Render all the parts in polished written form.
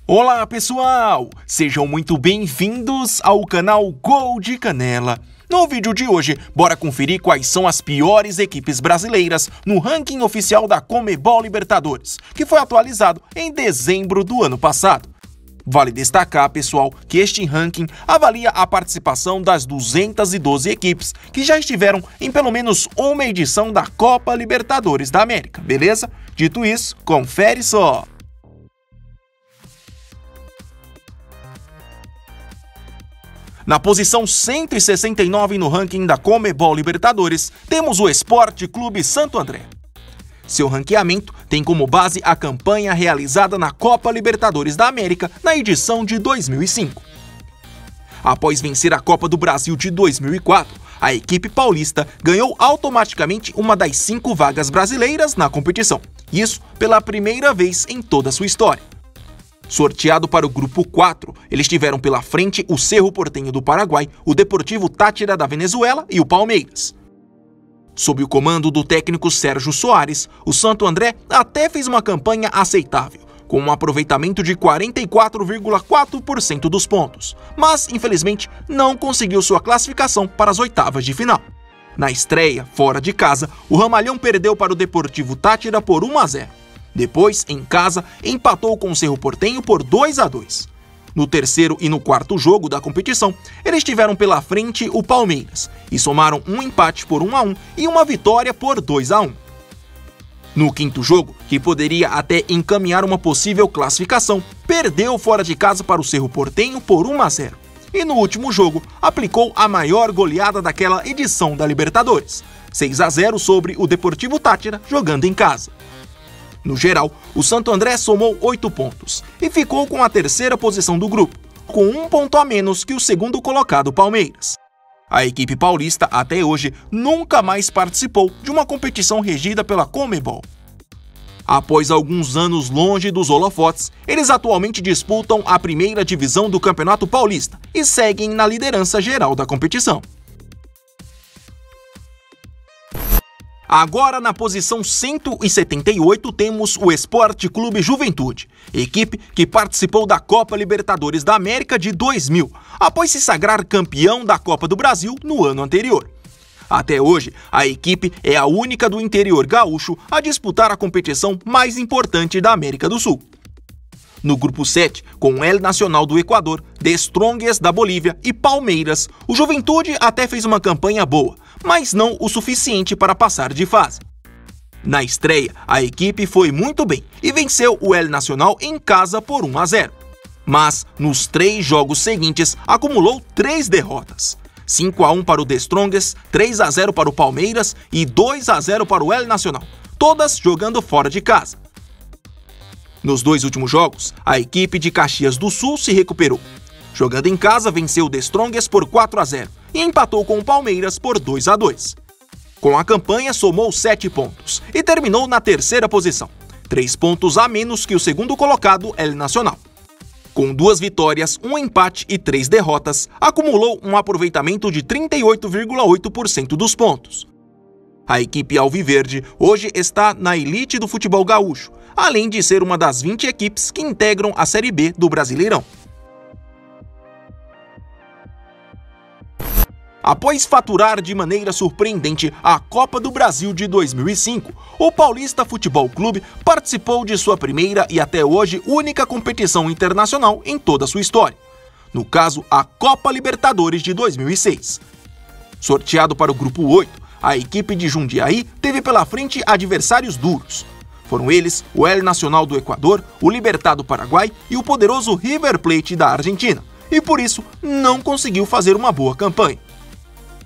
Olá pessoal, sejam muito bem-vindos ao canal Gol de Canela. No vídeo de hoje, bora conferir quais são as piores equipes brasileiras no ranking oficial da Conmebol Libertadores, que foi atualizado em dezembro do ano passado. Vale destacar, pessoal, que este ranking avalia a participação das 212 equipes que já estiveram em pelo menos uma edição da Copa Libertadores da América, beleza? Dito isso, confere só! Na posição 169 no ranking da Conmebol Libertadores, temos o Sport Clube Santo André. Seu ranqueamento tem como base a campanha realizada na Copa Libertadores da América na edição de 2005. Após vencer a Copa do Brasil de 2004, a equipe paulista ganhou automaticamente uma das 5 vagas brasileiras na competição, isso pela primeira vez em toda a sua história. Sorteado para o grupo 4, eles tiveram pela frente o Cerro Porteño do Paraguai, o Deportivo Táchira da Venezuela e o Palmeiras. Sob o comando do técnico Sérgio Soares, o Santo André até fez uma campanha aceitável, com um aproveitamento de 44,4% dos pontos, mas infelizmente não conseguiu sua classificação para as oitavas de final. Na estreia, fora de casa, o Ramalhão perdeu para o Deportivo Táchira por 1-0. Depois, em casa, empatou com o Cerro Porteño por 2-2. No terceiro e no quarto jogo da competição, eles tiveram pela frente o Palmeiras e somaram um empate por 1-1 e uma vitória por 2-1. No quinto jogo, que poderia até encaminhar uma possível classificação, perdeu fora de casa para o Cerro Porteño por 1-0. E no último jogo, aplicou a maior goleada daquela edição da Libertadores, 6-0 sobre o Deportivo Táchira, jogando em casa. No geral, o Santo André somou 8 pontos e ficou com a terceira posição do grupo, com 1 ponto a menos que o segundo colocado Palmeiras. A equipe paulista, até hoje, nunca mais participou de uma competição regida pela Conmebol. Após alguns anos longe dos holofotes, eles atualmente disputam a primeira divisão do Campeonato Paulista e seguem na liderança geral da competição. Agora, na posição 178, temos o Sport Clube Juventude, equipe que participou da Copa Libertadores da América de 2000, após se sagrar campeão da Copa do Brasil no ano anterior. Até hoje, a equipe é a única do interior gaúcho a disputar a competição mais importante da América do Sul. No grupo 7, com El Nacional do Equador, The Strongest da Bolívia e Palmeiras, o Juventude até fez uma campanha boa, mas não o suficiente para passar de fase. Na estreia, a equipe foi muito bem e venceu o El Nacional em casa por 1-0. Mas, nos 3 jogos seguintes, acumulou 3 derrotas. 5-1 para o The Strongest, 3-0 para o Palmeiras e 2-0 para o El Nacional, todas jogando fora de casa. Nos 2 últimos jogos, a equipe de Caxias do Sul se recuperou. Jogando em casa, venceu o The Strongest por 4-0 e empatou com o Palmeiras por 2-2. Com a campanha, somou 7 pontos e terminou na terceira posição, 3 pontos a menos que o segundo colocado El Nacional. Com 2 vitórias, 1 empate e 3 derrotas, acumulou um aproveitamento de 38,8% dos pontos. A equipe alviverde hoje está na elite do futebol gaúcho, além de ser uma das 20 equipes que integram a Série B do Brasileirão. Após faturar de maneira surpreendente a Copa do Brasil de 2005, o Paulista Futebol Clube participou de sua primeira e até hoje única competição internacional em toda a sua história. No caso, a Copa Libertadores de 2006. Sorteado para o grupo 8, a equipe de Jundiaí teve pela frente adversários duros. Foram eles o El Nacional do Equador, o Libertad do Paraguai e o poderoso River Plate da Argentina, e por isso não conseguiu fazer uma boa campanha.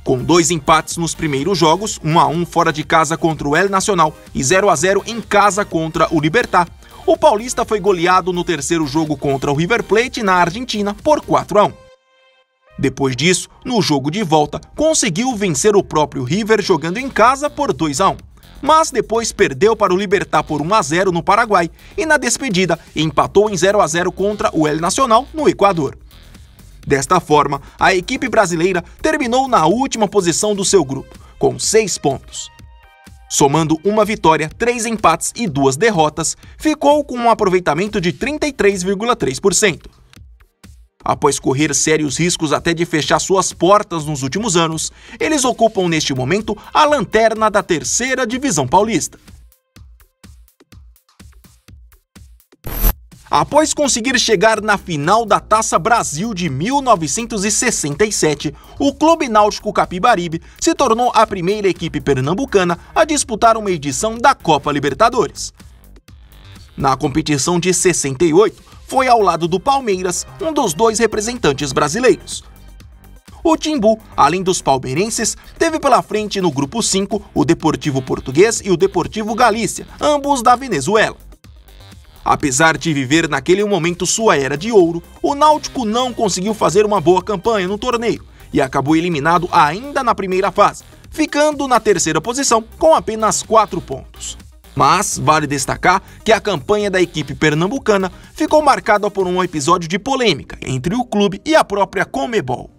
Com 2 empates nos primeiros jogos, 1-1 fora de casa contra o El Nacional e 0-0 em casa contra o Libertad, o paulista foi goleado no terceiro jogo contra o River Plate na Argentina por 4-1. Depois disso, no jogo de volta, conseguiu vencer o próprio River jogando em casa por 2-1, mas depois perdeu para o Libertad por 1-0 no Paraguai e na despedida empatou em 0-0 contra o El Nacional no Equador. Desta forma, a equipe brasileira terminou na última posição do seu grupo, com 6 pontos. Somando uma vitória, 3 empates e 2 derrotas, ficou com um aproveitamento de 33,3%. Após correr sérios riscos até de fechar suas portas nos últimos anos, eles ocupam neste momento a lanterna da 3ª Divisão Paulista. Após conseguir chegar na final da Taça Brasil de 1967, o Clube Náutico Capibaribe se tornou a primeira equipe pernambucana a disputar uma edição da Copa Libertadores. Na competição de 68, foi ao lado do Palmeiras, um dos 2 representantes brasileiros. O Timbu, além dos palmeirenses, teve pela frente no grupo 5 o Deportivo Português e o Deportivo Galícia, ambos da Venezuela. Apesar de viver naquele momento sua era de ouro, o Náutico não conseguiu fazer uma boa campanha no torneio e acabou eliminado ainda na primeira fase, ficando na 3ª posição com apenas 4 pontos. Mas vale destacar que a campanha da equipe pernambucana ficou marcada por um episódio de polêmica entre o clube e a própria Conmebol.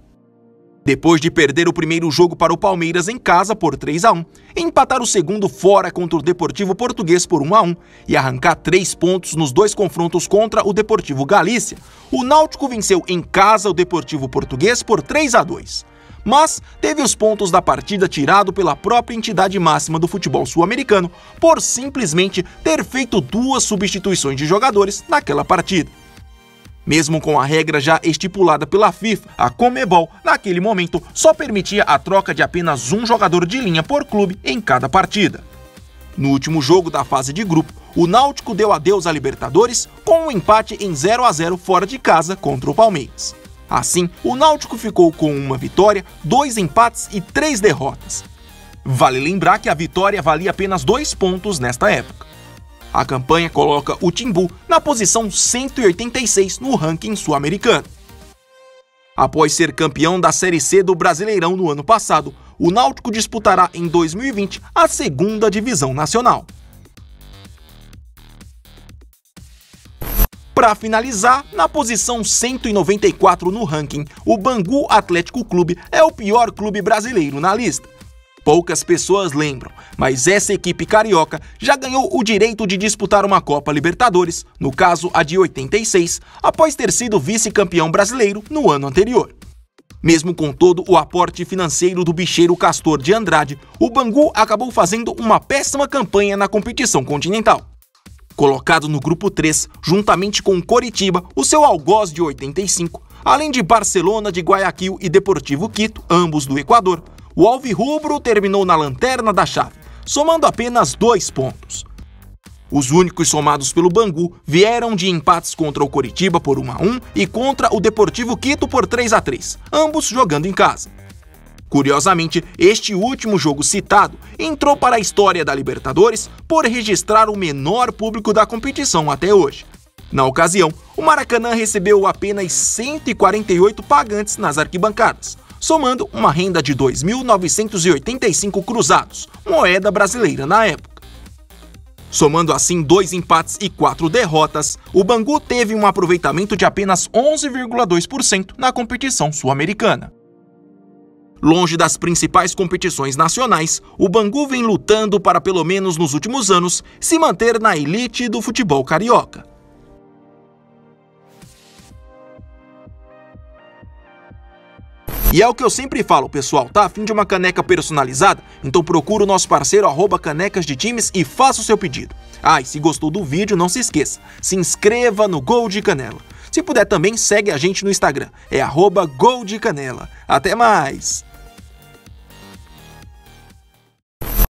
Depois de perder o primeiro jogo para o Palmeiras em casa por 3-1, empatar o segundo fora contra o Deportivo Português por 1-1 e arrancar 3 pontos nos 2 confrontos contra o Deportivo Galícia, o Náutico venceu em casa o Deportivo Português por 3-2. Mas teve os pontos da partida tirado pela própria entidade máxima do futebol sul-americano por simplesmente ter feito 2 substituições de jogadores naquela partida. Mesmo com a regra já estipulada pela FIFA, a Conmebol, naquele momento, só permitia a troca de apenas um jogador de linha por clube em cada partida. No último jogo da fase de grupo, o Náutico deu adeus à Libertadores com um empate em 0-0 fora de casa contra o Palmeiras. Assim, o Náutico ficou com uma vitória, 2 empates e 3 derrotas. Vale lembrar que a vitória valia apenas 2 pontos nesta época. A campanha coloca o Timbu na posição 186 no ranking sul-americano. Após ser campeão da Série C do Brasileirão no ano passado, o Náutico disputará em 2020 a 2ª Divisão Nacional. Para finalizar, na posição 194 no ranking, o Bangu Atlético Clube é o pior clube brasileiro na lista. Poucas pessoas lembram, mas essa equipe carioca já ganhou o direito de disputar uma Copa Libertadores, no caso a de 86, após ter sido vice-campeão brasileiro no ano anterior. Mesmo com todo o aporte financeiro do bicheiro Castor de Andrade, o Bangu acabou fazendo uma péssima campanha na competição continental. Colocado no grupo 3, juntamente com o Coritiba, o seu algoz de 85, além de Barcelona de Guayaquil e Deportivo Quito, ambos do Equador, o alvirrubro terminou na lanterna da chave, somando apenas 2 pontos. Os únicos somados pelo Bangu vieram de empates contra o Coritiba por 1-1 e contra o Deportivo Quito por 3-3, ambos jogando em casa. Curiosamente, este último jogo citado entrou para a história da Libertadores por registrar o menor público da competição até hoje. Na ocasião, o Maracanã recebeu apenas 148 pagantes nas arquibancadas, somando uma renda de 2.985 cruzados, moeda brasileira na época. Somando assim 2 empates e 4 derrotas, o Bangu teve um aproveitamento de apenas 11,2% na competição sul-americana. Longe das principais competições nacionais, o Bangu vem lutando para, pelo menos nos últimos anos, se manter na elite do futebol carioca. E é o que eu sempre falo, pessoal, tá afim de uma caneca personalizada? Então procura o nosso parceiro @canecas de times e faça o seu pedido. E se gostou do vídeo, não se esqueça, se inscreva no Gol de Canela. Se puder também, segue a gente no Instagram, é @goldecanela. Até mais!